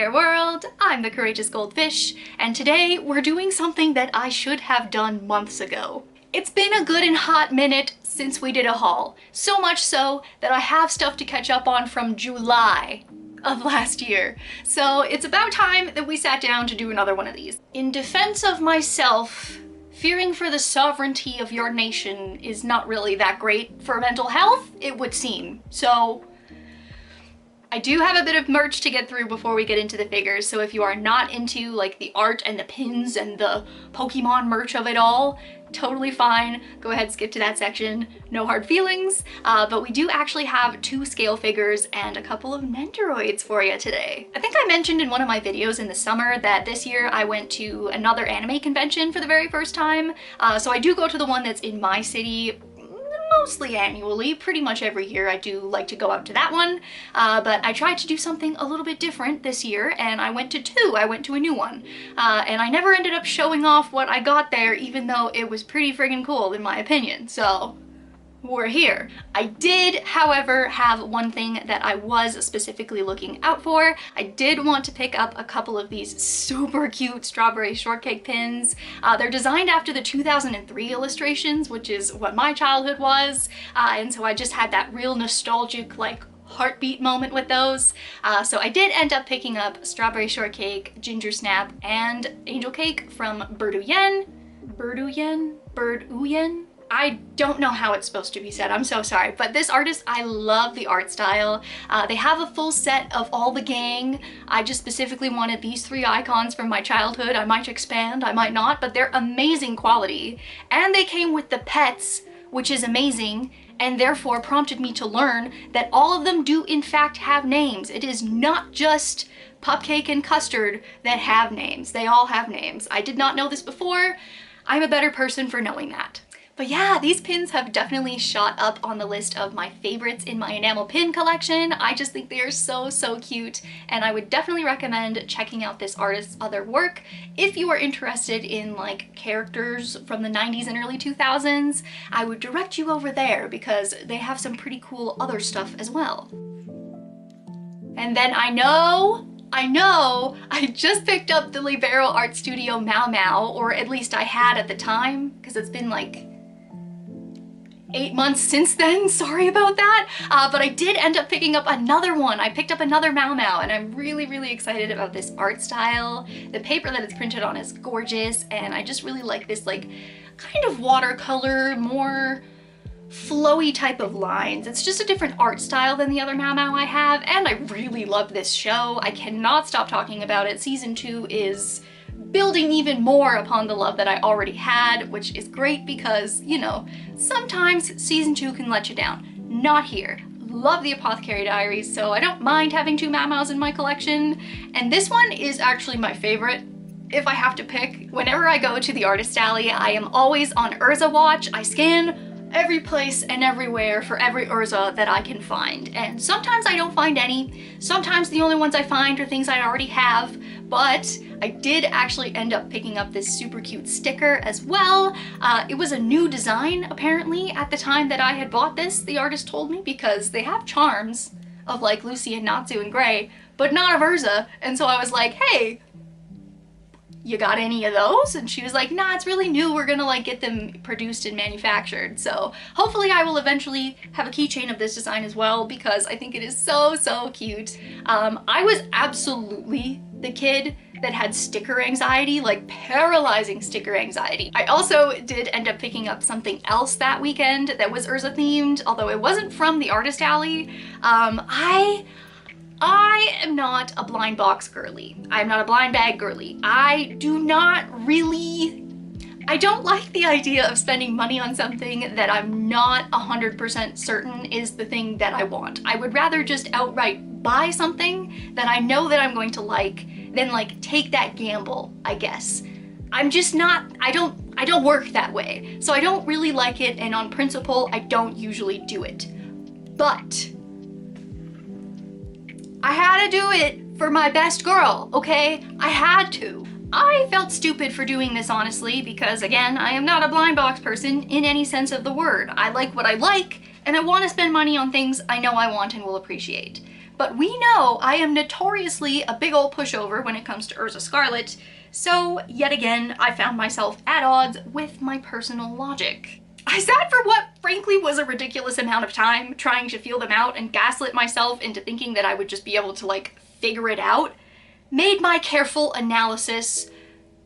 there world, I'm the Courageous Goldfish, and today we're doing something that I should have done months ago. It's been a good and hot minute since we did a haul, so much so that I have stuff to catch up on from July of last year. So it's about time that we sat down to do another one of these. In defense of myself, fearing for the sovereignty of your nation is not really that great for mental health, it would seem. So I do have a bit of merch to get through before we get into the figures, so if you are not into like the art and the pins and the Pokemon merch of it all, totally fine. Go ahead, skip to that section. No hard feelings. But we do actually have 2 scale figures and a couple of Nendoroids for you today. I think I mentioned in one of my videos in the summer that this year I went to another anime convention for the very first time. So I do go to the one that's in my city mostly annually. Pretty much every year I do like to go out to that one, but I tried to do something a little bit different this year and I went to 2. I went to a new one, and I never ended up showing off what I got there, even though it was pretty friggin' cool in my opinion, so we're here. I did, however, have one thing that I was specifically looking out for. I did want to pick up a couple of these super cute strawberry shortcake pins. They're designed after the 2003 illustrations, which is what my childhood was, and so I just had that real nostalgic, like, heartbeat moment with those. So I did end up picking up strawberry shortcake, ginger snap, and angel cake from Birduyen. Birduyen? I don't know how it's supposed to be said, I'm so sorry, but this artist, I love the art style. They have a full set of all the gang. I just specifically wanted these 3 icons from my childhood. I might expand, I might not, but they're amazing quality. And they came with the pets, which is amazing, and therefore prompted me to learn that all of them do in fact have names. It is not just Pupcake and Custard that have names. They all have names. I did not know this before. I'm a better person for knowing that. But yeah, these pins have definitely shot up on the list of my favorites in my enamel pin collection. I just think they are so cute, and I would definitely recommend checking out this artist's other work if you are interested in like characters from the 90s and early 2000s. I would direct you over there because they have some pretty cool other stuff as well. And then I know, I just picked up the Libero Art Studio Mau Mau, or at least I had at the time, because it's been like 8 months since then, sorry about that, but I did end up picking up another one. I picked up another Mau Mau, and I'm really excited about this art style. The paper that it's printed on is gorgeous, and I just really like this like kind of watercolor, more flowy type of lines. It's just a different art style than the other Mau Mau I have, and I really love this show. I cannot stop talking about it. Season 2 is building even more upon the love that I already had, which is great because, you know, sometimes season 2 can let you down. Not here. Love the Apothecary Diaries, so I don't mind having 2 Mau Maus in my collection, and this one is actually my favorite. If I have to pick, whenever I go to the artist alley, I am always on Urza watch. I scan every place and everywhere for every Urza that I can find, and sometimes I don't find any. Sometimes the only ones I find are things I already have, but I did actually end up picking up this super cute sticker as well. It was a new design apparently at the time that I had bought this, the artist told me, because they have charms of like Lucy and Natsu and Gray, but not of Urza, and so I was like, hey, you got any of those? And she was like, nah, it's really new. We're gonna like get them produced and manufactured. So hopefully I will eventually have a keychain of this design as well, because I think it is so cute. I was absolutely the kid that had sticker anxiety, like paralyzing sticker anxiety. I also did end up picking up something else that weekend that was Urza themed, although it wasn't from the artist alley. I am not a blind box girly. I'm not a blind bag girly. I don't like the idea of spending money on something that I'm not 100% certain is the thing that I want. I would rather just outright buy something that I know that I'm going to like than like take that gamble, I guess. I'm just not, I don't work that way. So I don't really like it, and on principle, I don't usually do it. But I had to do it for my best girl, okay? I had to. I felt stupid for doing this, honestly, because again, I am not a blind box person in any sense of the word. I like what I like, and I want to spend money on things I know I want and will appreciate. but we know I am notoriously a big old pushover when it comes to Urza Scarlet, so yet again I found myself at odds with my personal logic. I sat for what frankly was a ridiculous amount of time trying to feel them out and gaslit myself into thinking that I would just be able to like figure it out, made my careful analysis,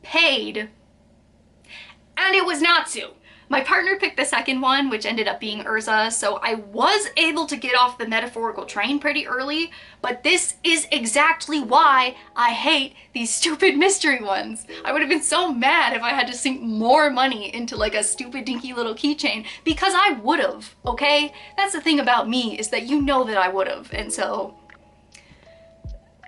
paid, and it was Natsu. My partner picked the second one, which ended up being Urza, so I was able to get off the metaphorical train pretty early, but this is exactly why I hate these stupid mystery ones. I would have been so mad if I had to sink more money into like a stupid dinky little keychain, because I would have, okay? That's the thing about me, is that you know that I would have, and so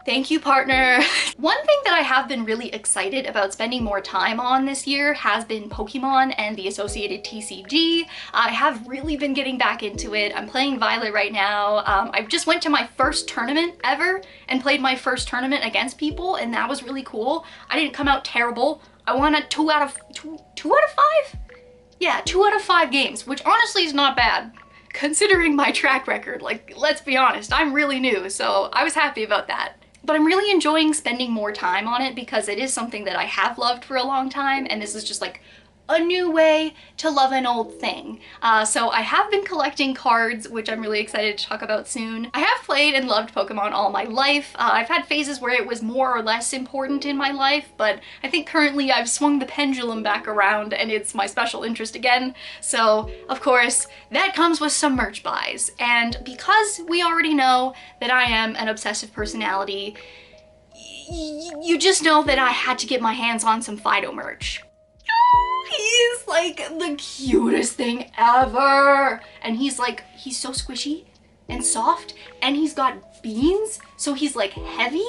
thank you, partner. One thing that I have been really excited about spending more time on this year has been Pokemon and the associated TCG. I have really been getting back into it. I'm playing Violet right now. I just went to my first tournament ever and played my first tournament against people, and that was really cool. I didn't come out terrible. I won a 2 out of 5? Yeah, 2 out of 5 games, which honestly is not bad considering my track record. Like, let's be honest, I'm really new, so I was happy about that. But I'm really enjoying spending more time on it because it is something that I have loved for a long time, and this is just like a new way to love an old thing. So I have been collecting cards, which I'm really excited to talk about soon. I have played and loved Pokemon all my life. I've had phases where it was more or less important in my life, but I think currently I've swung the pendulum back around and it's my special interest again. So of course, that comes with some merch buys. And because we already know that I am an obsessive personality, you just know that I had to get my hands on some Fido merch. He's like the cutest thing ever. And he's so squishy and soft, and he's got beans, so he's like heavy.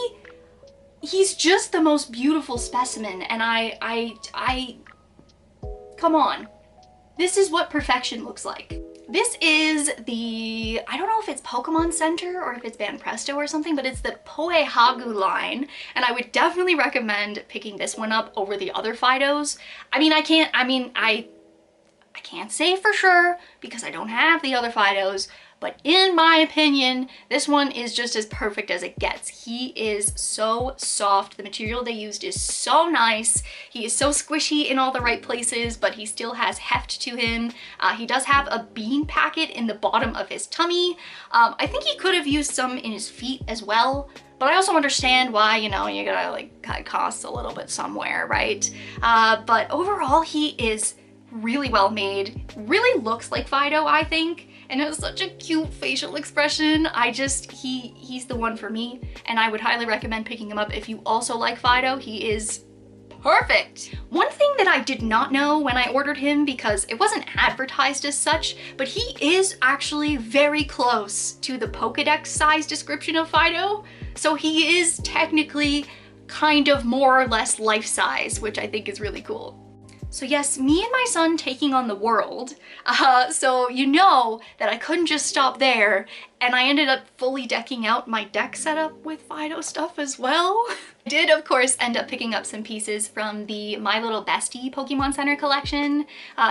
He's just the most beautiful specimen, and I come on. This is what perfection looks like. This is the, I don't know if it's Pokemon Center or if it's Banpresto or something, but it's the Poehagu line, and I would definitely recommend picking this one up over the other Fidos. I can't say for sure because I don't have the other Fidos, but in my opinion, this one is just as perfect as it gets. He is so soft. The material they used is so nice. He is so squishy in all the right places, but he still has heft to him. He does have a bean packet in the bottom of his tummy. I think he could have used some in his feet as well, but I also understand why, you know, you gotta like cut costs a little bit somewhere, right? But overall, he is really well made. Really looks like Fido, I think, and has such a cute facial expression. He's the one for me, and I would highly recommend picking him up if you also like Fido. He is perfect. One thing that I did not know when I ordered him, because it wasn't advertised as such, but he is actually very close to the Pokedex size description of Fido. So he is technically kind of more or less life size, which I think is really cool. So yes, me and my son taking on the world. So you know that I couldn't just stop there, and I ended up fully decking out my deck setup with Fido stuff as well. I did, of course, end up picking up some pieces from the My Little Bestie Pokemon Center collection.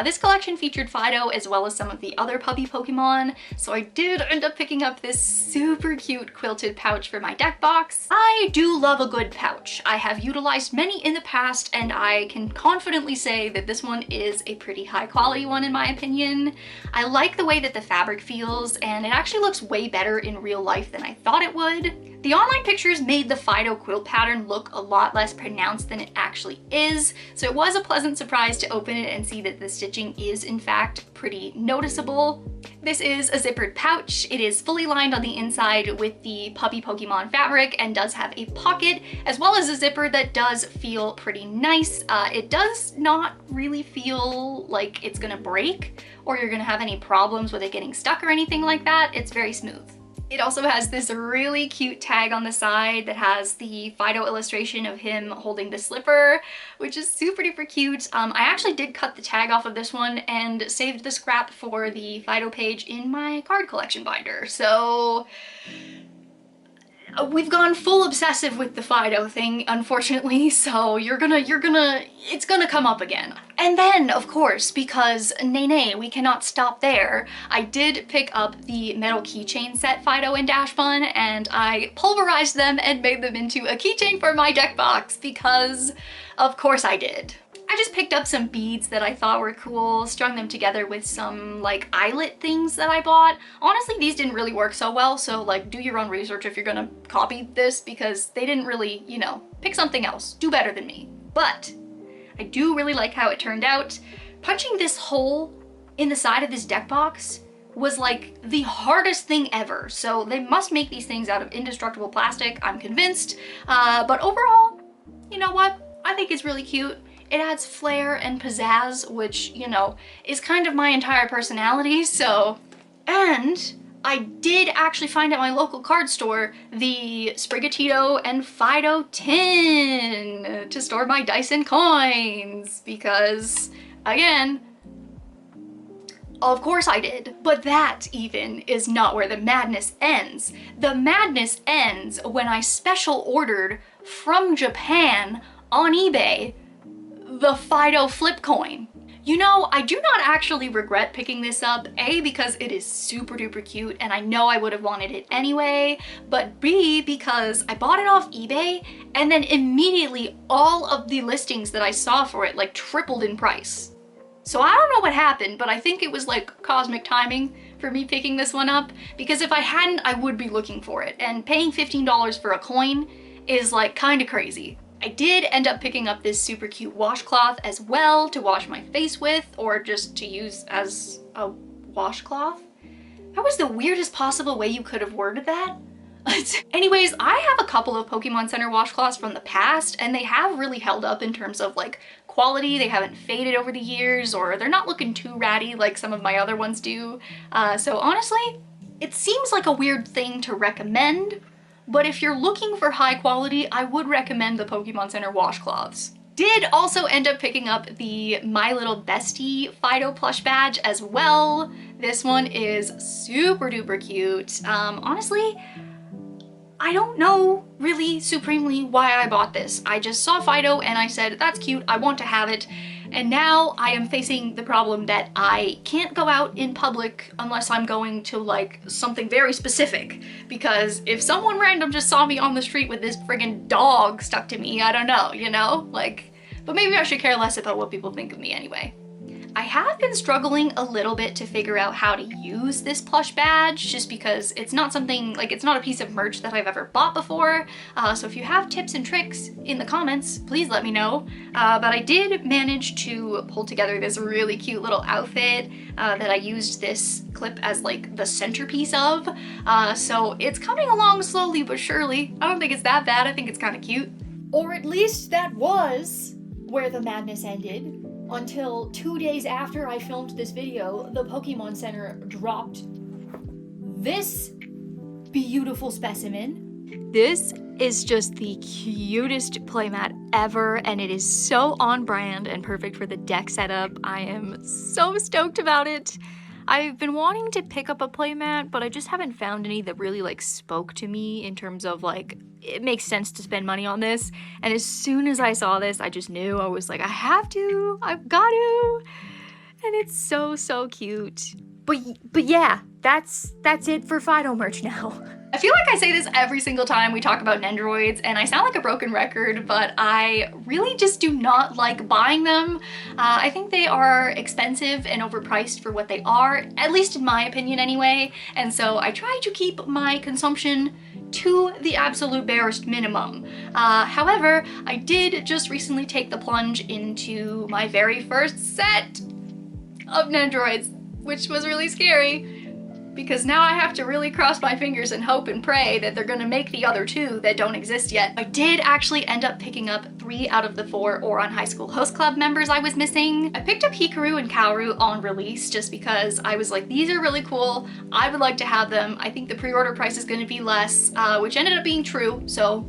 This collection featured Fido as well as some of the other puppy Pokemon, so I did end up picking up this super cute quilted pouch for my deck box. I do love a good pouch. I have utilized many in the past, and I can confidently say that this one is a pretty high quality one in my opinion. I like the way that the fabric feels, and it actually looks way better in real life than I thought it would. The online pictures made the Fido quilt pattern look a lot less pronounced than it actually is, so it was a pleasant surprise to open it and see that the stitching is in fact pretty noticeable. This is a zippered pouch. It is fully lined on the inside with the puppy Pokemon fabric and does have a pocket as well as a zipper that does feel pretty nice. It does not really feel like it's gonna break or you're gonna have any problems with it getting stuck or anything like that. It's very smooth. It also has this really cute tag on the side that has the Fido illustration of him holding the slipper, which is super duper cute. I actually did cut the tag off of this one and saved the scrap for the Fido page in my card collection binder. So we've gone full obsessive with the Fido thing, unfortunately, so it's gonna come up again. And then, of course, because nay, we cannot stop there, I did pick up the metal keychain set Fido and Dash Bun, and I pulverized them and made them into a keychain for my deck box, because of course I did. I just picked up some beads that I thought were cool, strung them together with some like eyelet things that I bought. Honestly, these didn't really work so well, so like do your own research if you're gonna copy this, because they didn't really, you know, pick something else. Do better than me. But I do really like how it turned out. Punching this hole in the side of this deck box was like the hardest thing ever. So they must make these things out of indestructible plastic, I'm convinced. But overall, you know what? I think it's really cute. It adds flair and pizzazz, which, you know, is kind of my entire personality, so. And I did actually find at my local card store the Sprigatito and Fido tin to store my dice and coins, because, again, of course I did. But that even is not where the madness ends. The madness ends when I special ordered from Japan on eBay the Fido flip coin. You know, I do not actually regret picking this up, A, because it is super duper cute and I know I would have wanted it anyway, but B, because I bought it off eBay and then immediately all of the listings that I saw for it like tripled in price. So I don't know what happened, but I think it was like cosmic timing for me picking this one up, because if I hadn't, I would be looking for it, and paying $15 for a coin is like kind of crazy. I did end up picking up this super cute washcloth as well to wash my face with, or just to use as a washcloth. That was the weirdest possible way you could have worded that. Anyways, I have a couple of Pokemon Center washcloths from the past, and they have really held up in terms of like quality. They haven't faded over the years, or they're not looking too ratty like some of my other ones do. So honestly, it seems like a weird thing to recommend, but if you're looking for high quality, I would recommend the Pokemon Center washcloths. Did also end up picking up the My Little Bestie Fido plush badge as well. This one is super duper cute. Honestly, I don't know really supremely why I bought this. I just saw Fido and I said, that's cute, I want to have it. And now I am facing the problem that I can't go out in public unless I'm going to like something very specific. Because if someone random just saw me on the street with this friggin' dog stuck to me, I don't know, you know? Like, but maybe I should care less about what people think of me anyway. I have been struggling a little bit to figure out how to use this plush badge, just because it's not something, like it's not a piece of merch that I've ever bought before. So if you have tips and tricks in the comments, please let me know. But I did manage to pull together this really cute little outfit that I used this clip as like the centerpiece of. So it's coming along slowly but surely. I don't think it's that bad, I think it's kind of cute. Or at least that was where the madness ended. Until 2 days after I filmed this video, the Pokemon Center dropped this beautiful specimen. This is just the cutest playmat ever, and it is so on brand and perfect for the deck setup. I am so stoked about it. I've been wanting to pick up a playmat, but I just haven't found any that really like spoke to me in terms of like, it makes sense to spend money on this. And as soon as I saw this, I just knew, I was like, I have to, I've got to. And it's so, so cute. But yeah, that's it for Fido merch now. I feel like I say this every single time we talk about Nendoroids, and I sound like a broken record, but I really just do not like buying them. I think they are expensive and overpriced for what they are, at least in my opinion anyway, and so I try to keep my consumption to the absolute barest minimum. However, I did just recently take the plunge into my very first set of Nendoroids, which was really scary, because now I have to really cross my fingers and hope and pray that they're gonna make the other two that don't exist yet. I did actually end up picking up 3 out of the 4 Ouran High School Host Club members I was missing. I picked up Hikaru and Kaoru on release just because I was like, these are really cool, I would like to have them. I think the pre-order price is gonna be less, which ended up being true, so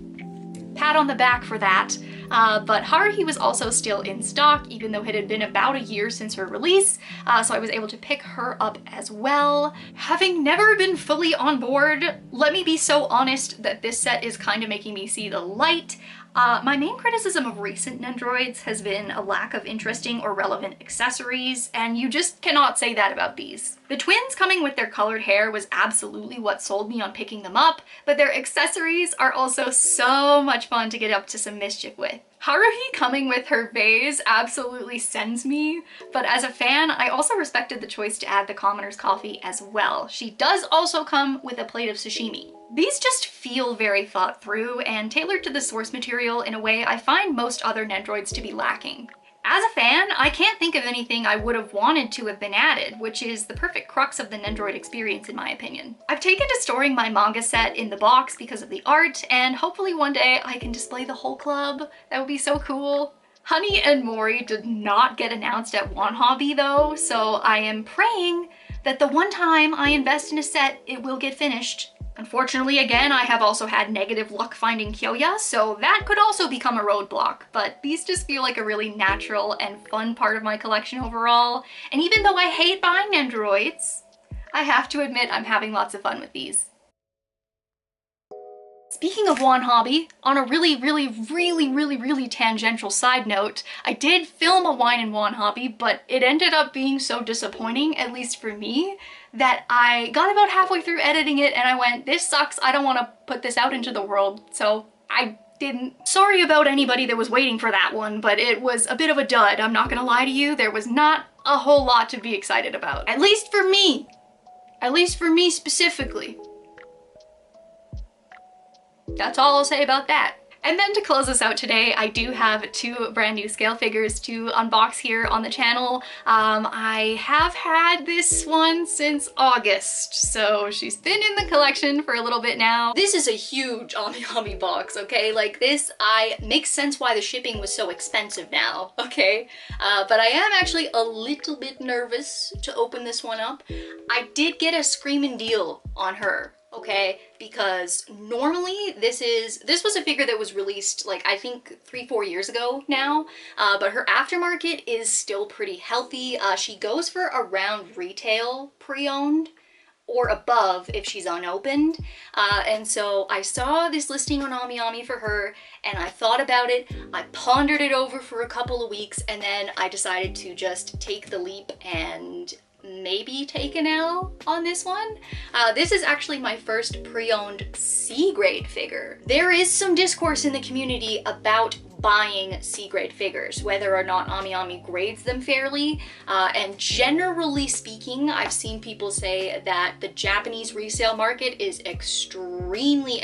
pat on the back for that. but Haruhi was also still in stock, even though it had been about a year since her release, so I was able to pick her up as well. Having never been fully on board, let me be so honest that this set is kind of making me see the light. My main criticism of recent Nendroids has been a lack of interesting or relevant accessories, and you just cannot say that about these. The twins coming with their colored hair was absolutely what sold me on picking them up, but their accessories are also so much fun to get up to some mischief with. Haruhi coming with her vase absolutely sends me, but as a fan, I also respected the choice to add the commoner's coffee as well. She does also come with a plate of sashimi. These just feel very thought through and tailored to the source material in a way I find most other Nendroids to be lacking. As a fan, I can't think of anything I would have wanted to have been added, which is the perfect crux of the Nendroid experience in my opinion. I've taken to storing my manga set in the box because of the art, and hopefully one day I can display the whole club. That would be so cool. Honey and Mori did not get announced at One Hobby though, so I am praying that the one time I invest in a set, it will get finished. Unfortunately, again, I have also had negative luck finding Kyoya, so that could also become a roadblock, but these just feel like a really natural and fun part of my collection overall. And even though I hate buying Nendroids, I have to admit I'm having lots of fun with these. Speaking of One Hobby, on a really tangential side note, I did film a wine in One Hobby, but it ended up being so disappointing, at least for me, that I got about halfway through editing it and I went, this sucks, I don't want to put this out into the world, so I didn't. Sorry about anybody that was waiting for that one, but it was a bit of a dud, I'm not gonna lie to you. There was not a whole lot to be excited about. At least for me. At least for me specifically. That's all I'll say about that. And then to close us out today, I do have two brand new scale figures to unbox here on the channel. I have had this one since August, so she's been in the collection for a little bit now. This is a huge Ami box, okay? Like this, makes sense why the shipping was so expensive now, okay? But I am actually a little bit nervous to open this one up. I did get a screaming deal on her, okay, because normally this was a figure that was released like I think 3-4 years ago now, but her aftermarket is still pretty healthy. She goes for around retail pre-owned or above if she's unopened, and so I saw this listing on Ami for her and I thought about it, I pondered it over for a couple of weeks, and then I decided to just take the leap and maybe take an L on this one. This is actually my first pre-owned C-grade figure. There is some discourse in the community about buying C-grade figures, whether or not Ami grades them fairly, and generally speaking, I've seen people say that the Japanese resale market is extremely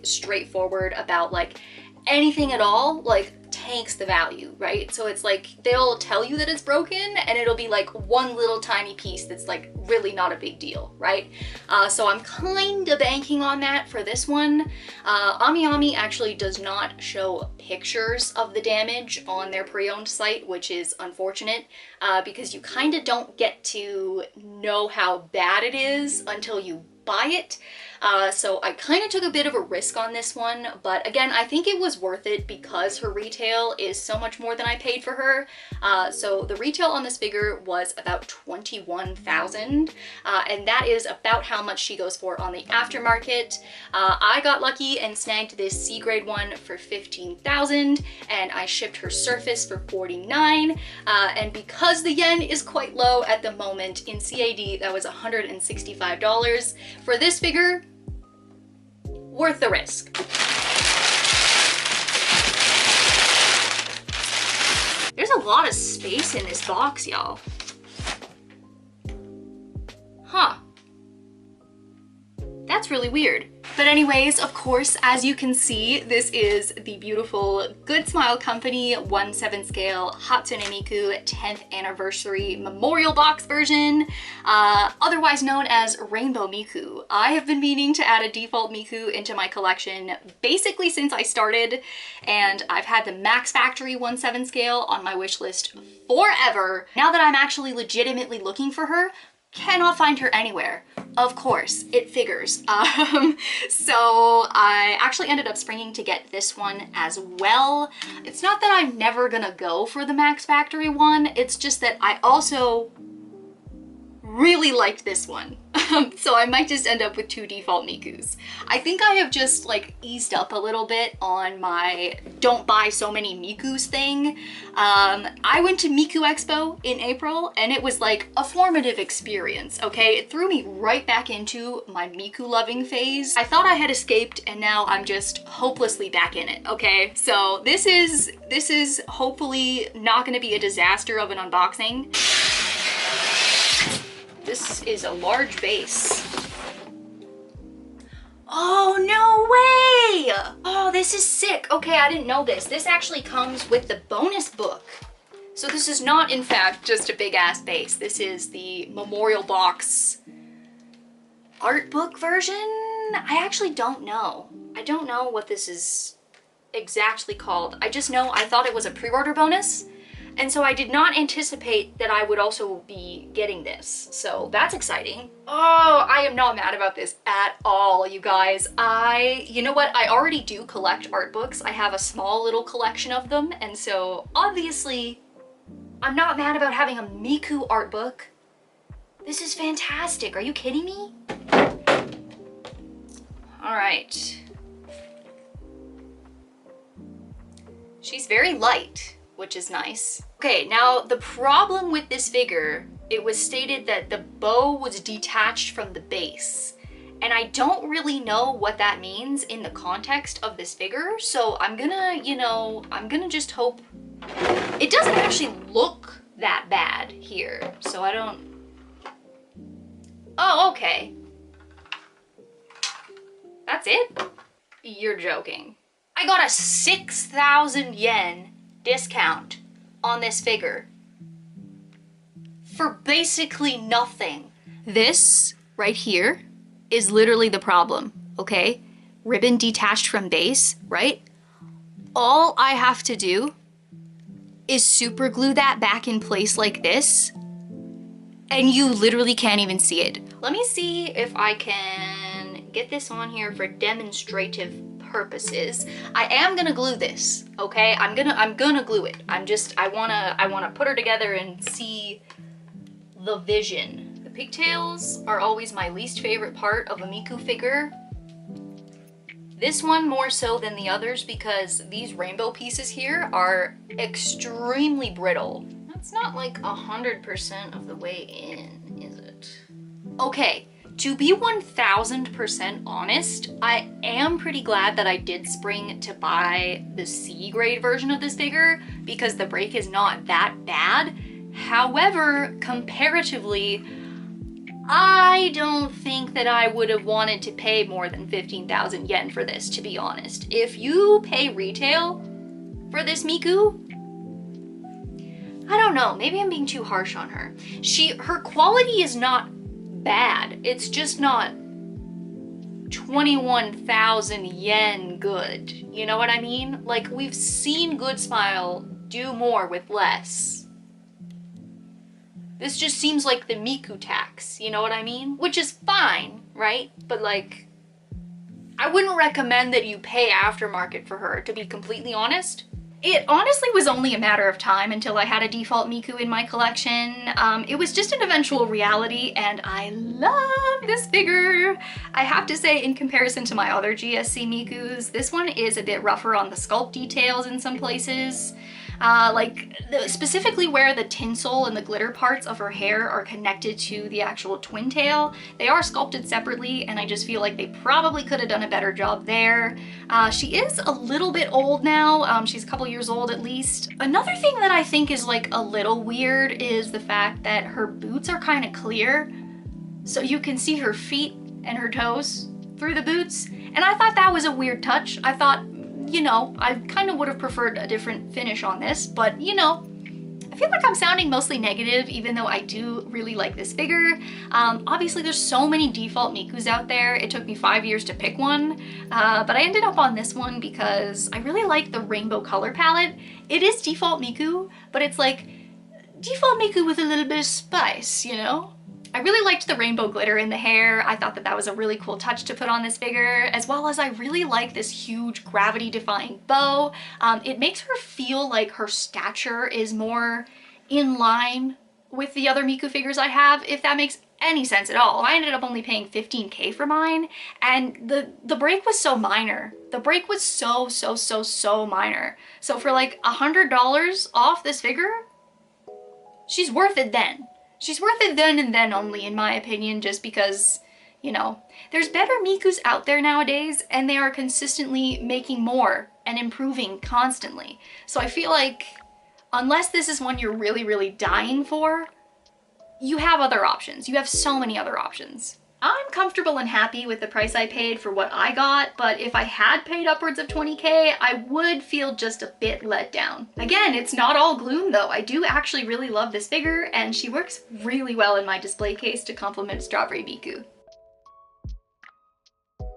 straightforward about like anything at all, like tanks the value, right? So it's like they'll tell you that it's broken and it'll be like one little tiny piece that's like really not a big deal, right? So I'm kind of banking on that for this one. Ami actually does not show pictures of the damage on their pre-owned site, which is unfortunate, because you kind of don't get to know how bad it is until you buy it. So I kind of took a bit of a risk on this one, but again, I think it was worth it because her retail is so much more than I paid for her. So the retail on this figure was about $21,000, and that is about how much she goes for on the aftermarket. I got lucky and snagged this C-grade one for $15,000, and I shipped her surface for $49,000, and because the yen is quite low at the moment, in CAD that was $165. For this figure, worth the risk. There's a lot of space in this box, y'all. Huh. That's really weird. But anyways, of course, as you can see, this is the beautiful Good Smile Company 1/7 scale Hatsune Miku 10th anniversary memorial box version, otherwise known as Rainbow Miku. I have been meaning to add a default Miku into my collection basically since I started, and I've had the Max Factory 1/7 scale on my wish list forever. Now that I'm actually legitimately looking for her, cannot find her anywhere. Of course, it figures. So I actually ended up springing to get this one as well. It's not that I'm never gonna go for the Max Factory one, it's just that I also really liked this one. So I might just end up with 2 default Mikus. I think I have just like eased up a little bit on my don't buy so many Mikus thing. I went to Miku Expo in April and it was like a formative experience, okay? It threw me right back into my Miku loving phase. I thought I had escaped and now I'm just hopelessly back in it, okay? So this is hopefully not gonna be a disaster of an unboxing. This is a large base. Oh, no way! Oh, this is sick. Okay, I didn't know this. This actually comes with the bonus book. So this is not, in fact, just a big ass base. This is the memorial box art book version? I actually don't know. I don't know what this is exactly called. I just know I thought it was a pre-order bonus. And so I did not anticipate that I would also be getting this. So that's exciting. Oh, I am not mad about this at all, you guys. You know what? I already do collect art books. I have a small little collection of them. And so obviously I'm not mad about having a Miku art book. This is fantastic. Are you kidding me? All right. She's very light, which is nice. Okay, now the problem with this figure, it was stated that the bow was detached from the base. And I don't really know what that means in the context of this figure. So I'm gonna, you know, I'm gonna just hope. It doesn't actually look that bad here. So I don't. Oh, okay. That's it? You're joking. I got a 6,000 yen discount on this figure for basically nothing. This right here is literally the problem, okay? Ribbon detached from base, right? All I have to do is super glue that back in place like this, and you literally can't even see it. Let me see if I can get this on here for demonstrative purposes. I am gonna glue this, okay? I'm gonna glue it. I wanna put her together and see the vision. The pigtails are always my least favorite part of a Miku figure. This one more so than the others because these rainbow pieces here are extremely brittle. That's not like 100% of the way in, is it? Okay. To be 1000% honest, I am pretty glad that I did spring to buy the C grade version of this figure because the break is not that bad. However, comparatively, I don't think that I would have wanted to pay more than 15,000 yen for this, to be honest. If you pay retail for this Miku, I don't know, maybe I'm being too harsh on her. Her quality is not bad. It's just not 21,000 yen good. You know what I mean? Like, we've seen Good Smile do more with less. This just seems like the Miku tax, you know what I mean? Which is fine, right? But like, I wouldn't recommend that you pay aftermarket for her, to be completely honest. It honestly was only a matter of time until I had a default Miku in my collection. It was just an eventual reality and I love this figure. I have to say, in comparison to my other GSC Mikus, this one is a bit rougher on the sculpt details in some places. Specifically where the tinsel and the glitter parts of her hair are connected to the actual twin tail. They are sculpted separately and I just feel like they probably could have done a better job there. She is a little bit old now. She's a couple years old at least. Another thing that I think is like a little weird is the fact that her boots are kind of clear. So you can see her feet and her toes through the boots. And I thought that was a weird touch. I thought, you know, I kind of would have preferred a different finish on this, but you know, I feel like I'm sounding mostly negative even though I do really like this figure. Obviously there's so many default Mikus out there. It took me 5 years to pick one, but I ended up on this one because I really like the rainbow color palette. It is default Miku, but it's like default Miku with a little bit of spice, you know? I really liked the rainbow glitter in the hair. I thought that that was a really cool touch to put on this figure, as well as I really like this huge gravity-defying bow. It makes her feel like her stature is more in line with the other Miku figures I have, if that makes any sense at all. I ended up only paying 15K for mine, and the break was so minor. The break was so minor. So for like $100 off this figure, she's worth it then. She's worth it then and then only, in my opinion, just because, you know, there's better Mikus out there nowadays, and they are consistently making more and improving constantly. So I feel like, unless this is one you're really dying for, you have other options. You have so many other options. I'm comfortable and happy with the price I paid for what I got, but if I had paid upwards of 20K, I would feel just a bit let down. Again, it's not all gloom though. I do actually really love this figure, and she works really well in my display case to complement Strawberry Miku.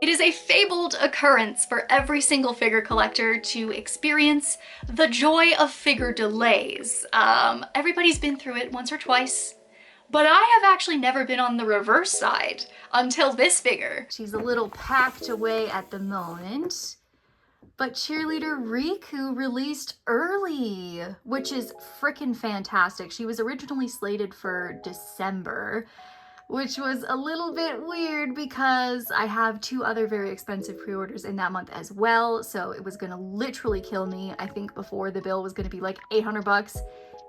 It is a fabled occurrence for every single figure collector to experience the joy of figure delays. Everybody's been through it once or twice. But I have actually never been on the reverse side until this figure. She's a little packed away at the moment, but Cheerleader Riku released early, which is freaking fantastic. She was originally slated for December, which was a little bit weird because I have 2 other very expensive pre-orders in that month as well, so it was gonna literally kill me. I think before the bill was gonna be like 800 bucks.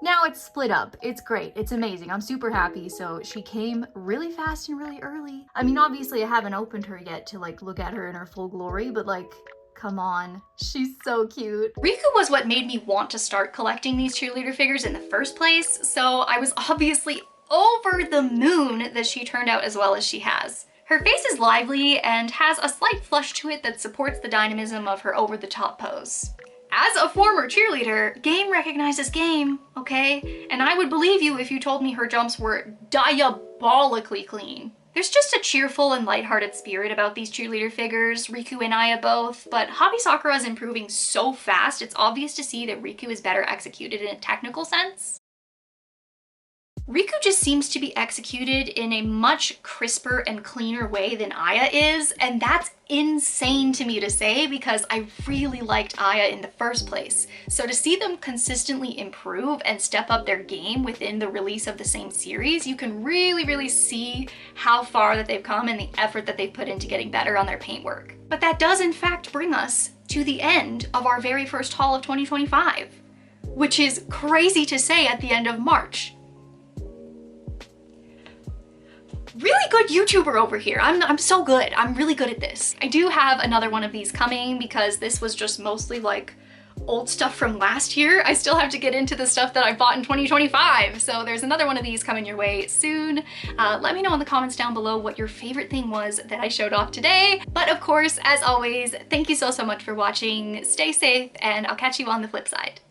Now it's split up. It's great. It's amazing. I'm super happy. So she came really fast and really early. I mean, obviously I haven't opened her yet to like look at her in her full glory, but like, come on. She's so cute. Riku was what made me want to start collecting these cheerleader figures in the first place. So I was obviously over the moon that she turned out as well as she has. Her face is lively and has a slight flush to it that supports the dynamism of her over-the-top pose. As a former cheerleader, game recognizes game, okay? And I would believe you if you told me her jumps were diabolically clean. There's just a cheerful and lighthearted spirit about these cheerleader figures, Riku and Aya both, but Hobby Sakura is improving so fast, it's obvious to see that Riku is better executed in a technical sense. Riku just seems to be executed in a much crisper and cleaner way than Aya is, and that's insane to me to say because I really liked Aya in the first place. So to see them consistently improve and step up their game within the release of the same series, you can really see how far that they've come and the effort that they've put into getting better on their paintwork. But that does in fact bring us to the end of our very first haul of 2025, which is crazy to say at the end of March. Really good YouTuber over here. I'm so good. I'm really good at this. I do have another one of these coming because this was just mostly like old stuff from last year. I still have to get into the stuff that I bought in 2025. So there's another one of these coming your way soon. Let me know in the comments down below what your favorite thing was that I showed off today. But of course, as always, thank you so much for watching. Stay safe and I'll catch you on the flip side.